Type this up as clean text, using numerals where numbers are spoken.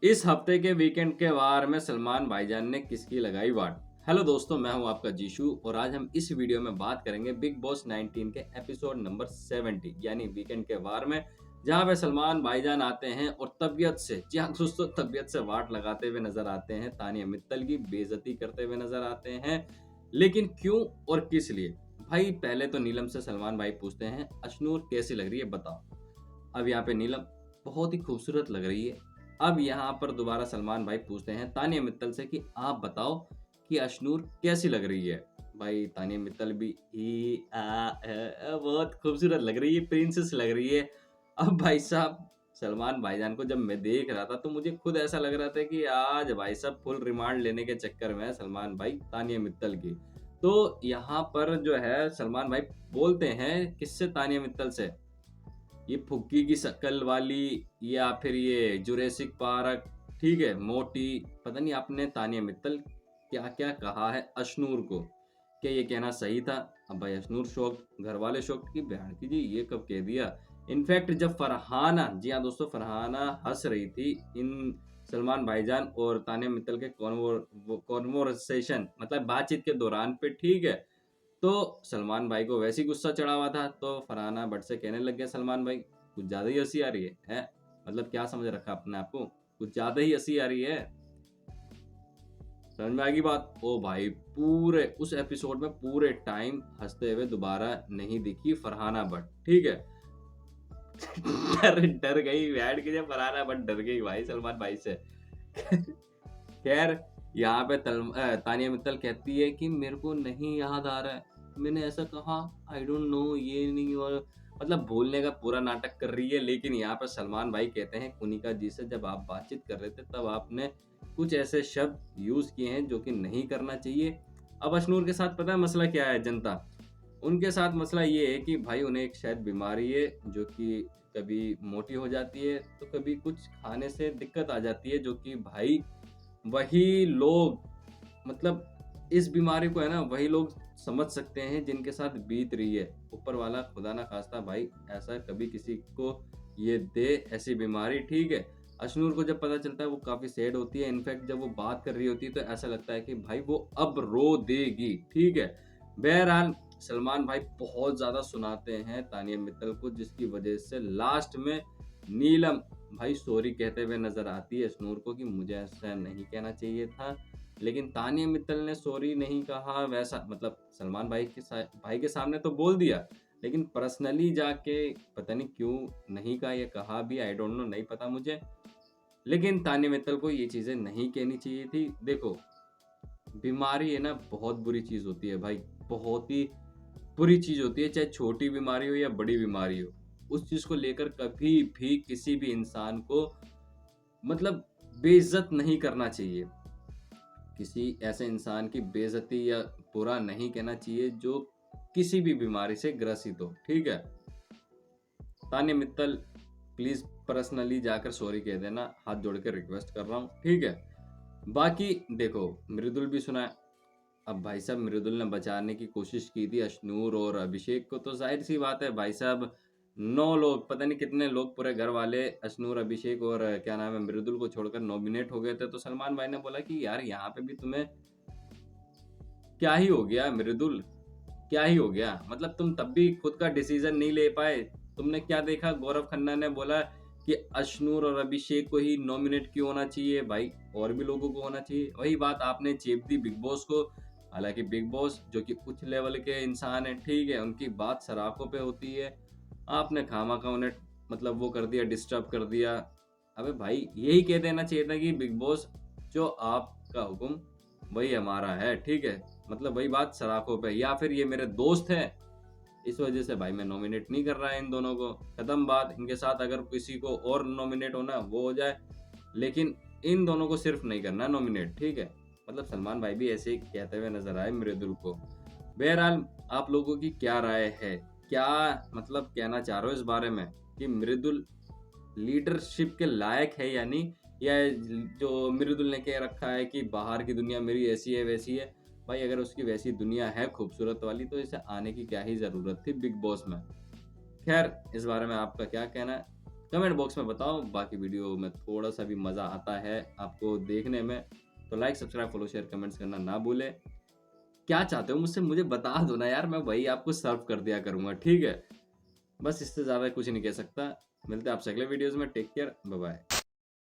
इस हफ्ते के वीकेंड के वार में सलमान भाईजान ने किसकी लगाई वाट। हेलो दोस्तों, मैं हूं आपका जीशु और आज हम इस वीडियो में बात करेंगे बिग बॉस 19 के एपिसोड नंबर 70 यानी वीकेंड के वार में, जहां पे सलमान भाईजान आते हैं और तबीयत से, जी हाँ दोस्तों, तबीयत से वाट लगाते हुए नजर आते हैं। तानिया मित्तल की बेइज्जती करते हुए नजर आते हैं। लेकिन क्यों और किस लिए? भाई पहले तो नीलम से सलमान भाई पूछते हैं, अशनूर कैसी लग रही है बताओ। अब यहाँ पे नीलम बहुत ही खूबसूरत लग रही है। अब यहाँ पर दोबारा सलमान भाई पूछते हैं तानिया मित्तल से कि आप बताओ कि अशनूर कैसी लग रही है। भाई तानिया मित्तल भी बहुत खूबसूरत लग रही है, प्रिंसेस लग रही है। अब भाई साहब, सलमान भाईजान को जब मैं देख रहा था तो मुझे खुद ऐसा लग रहा था कि आज भाई साहब फुल रिमांड लेने के चक्कर में है सलमान भाई तानिया मित्तल की। तो यहाँ पर जो है सलमान भाई बोलते हैं किससे, तानिया मित्तल से, ये फुग्गी की शक्ल वाली या फिर ये जुरेसिक पार्क, ठीक है, मोटी, पता नहीं आपने तानिया मित्तल क्या क्या कहा है अशनूर को, क्या ये कहना सही था? अब भाई अशनूर शौक, घर वाले शौक की बहन की जी, ये कब कह दिया। इनफैक्ट जब फरहाना, जी हाँ दोस्तों, फरहाना हंस रही थी इन सलमान भाईजान और तानिया मित्तल के कॉन्वर्सेशन, मतलब बातचीत के दौरान पे, ठीक है, तो सलमान भाई को वैसी गुस्सा चढ़ा हुआ था। तो फरहाना भट्ट से कहने लग गया सलमान भाई, कुछ ज्यादा ही हंसी आ रही है? मतलब क्या समझ रखा अपने आप को, कुछ ज्यादा ही हंसी आ रही है? समझ में आएगी बात? ओ भाई, पूरे उस एपिसोड में पूरे टाइम हंसते हुए दोबारा नहीं दिखी फरहाना भट्ट, ठीक है। डर डर गई बैठ के, जब फरहाना भट्ट डर गई भाई सलमान भाई से। खैर, यहाँ पे तानिया मित्तल कहती है कि मेरे को नहीं याद आ रहा है, मैंने ऐसा कहा, आई डोंट नो, ये नहीं, और मतलब भूलने का पूरा नाटक कर रही है। लेकिन यहाँ पर सलमान भाई कहते हैं कुनिका जी से जब आप बातचीत कर रहे थे तब आपने कुछ ऐसे शब्द यूज किए हैं जो कि नहीं करना चाहिए। अब अशनूर के साथ पता है मसला क्या है जनता, उनके साथ मसला ये है कि भाई उन्हें एक शायद बीमारी है जो कि कभी मोटी हो जाती है तो कभी कुछ खाने से दिक्कत आ जाती है, जो कि भाई वही लोग, मतलब इस बीमारी को है ना वही लोग समझ सकते हैं जिनके साथ बीत रही है। ऊपर वाला खुदा ना खास्ता भाई ऐसा कभी किसी को ये दे ऐसी बीमारी, ठीक है। अशनूर को जब पता चलता है वो काफी सैड होती है। इनफैक्ट जब वो बात कर रही होती है तो ऐसा लगता है कि भाई वो अब रो देगी, ठीक है। बहरहाल सलमान भाई बहुत ज्यादा सुनाते हैं तानिया मित्तल को, जिसकी वजह से लास्ट में नीलम भाई सॉरी कहते हुए नजर आती है अशनूर को कि मुझे ऐसा नहीं कहना चाहिए था। लेकिन तानिया मित्तल ने सॉरी नहीं कहा, वैसा मतलब सलमान भाई के सामने तो बोल दिया, लेकिन पर्सनली जाके पता नहीं क्यों नहीं कहा, या कहा भी, आई डोंट नो, नहीं पता मुझे। लेकिन तानिया मित्तल को ये चीजें नहीं कहनी चाहिए थी। देखो, बीमारी है ना बहुत बुरी चीज होती है भाई, बहुत ही बुरी चीज होती है, चाहे छोटी बीमारी हो या बड़ी बीमारी हो। उस चीज को लेकर कभी भी किसी भी इंसान को मतलब बेइज्जत नहीं करना चाहिए। किसी ऐसे इंसान की बेइज्जती या बुरा नहीं कहना चाहिए जो किसी भी बीमारी से ग्रसित हो, ठीक है। तानिया मित्तल प्लीज पर्सनली जाकर सॉरी कह देना, हाथ जोड़ के रिक्वेस्ट कर रहा हूँ, ठीक है। बाकी देखो, मृदुल भी सुना है। अब भाई साहब मृदुल ने बचाने की कोशिश की थी अशनूर और अभिषेक को, तो जाहिर सी बात है भाई साहब, 9 लोग, पता नहीं कितने लोग, पूरे घर वाले अशनूर, अभिषेक और क्या नाम है मृदुल को छोड़कर नॉमिनेट हो गए थे। तो सलमान भाई ने बोला कि यार यहाँ पे भी तुम्हें क्या ही हो गया मृदुल, क्या ही हो गया, मतलब तुम तब भी खुद का डिसीजन नहीं ले पाए। तुमने क्या देखा, गौरव खन्ना ने बोला कि अशनूर और अभिषेक को ही नॉमिनेट क्यों होना चाहिए भाई, और भी लोगों को होना चाहिए। वही बात आपने चेप दी बिग बॉस को। हालांकि बिग बॉस जो कि उच्च लेवल के इंसान है, ठीक है, उनकी बात सराखों पे होती है। आपने खामा उन्हें मतलब वो कर दिया, डिस्टर्ब कर दिया। अबे भाई यही कह देना चाहिए था कि बिग बॉस, जो आपका हुक्म वही हमारा है, ठीक है। मतलब वही बात सराखों पे, या फिर ये मेरे दोस्त है इस वजह से भाई मैं नॉमिनेट नहीं कर रहा है इन दोनों को, खत्म बात। इनके साथ अगर किसी को और नॉमिनेट होना वो हो जाए, लेकिन इन दोनों को सिर्फ नहीं करना नॉमिनेट, ठीक है। मतलब सलमान भाई भी ऐसे ही कहते हुए नजर आए मृदुल को। बहरहाल आप लोगों की क्या राय है, क्या मतलब कहना चाह रहे हो इस बारे में कि मृदुल लीडरशिप के लायक है या नहीं, या जो मृदुल ने कह रखा है कि बाहर की दुनिया मेरी ऐसी है वैसी है। भाई अगर उसकी वैसी दुनिया है खूबसूरत वाली तो इसे आने की क्या ही जरूरत थी बिग बॉस में। खैर, इस बारे में आपका क्या कहना है कमेंट बॉक्स में बताओ। बाकी वीडियो में थोड़ा सा भी मज़ा आता है आपको देखने में तो like subscribe follow share comments करना ना भूलें। क्या चाहते हो मुझसे, मुझे बता दो ना यार, मैं वही आपको सर्व कर दिया करूँगा, ठीक है। बस इससे ज़्यादा कुछ नहीं कह सकता। मिलते हैं आपसे अगले वीडियोज़ में। Take care, bye bye.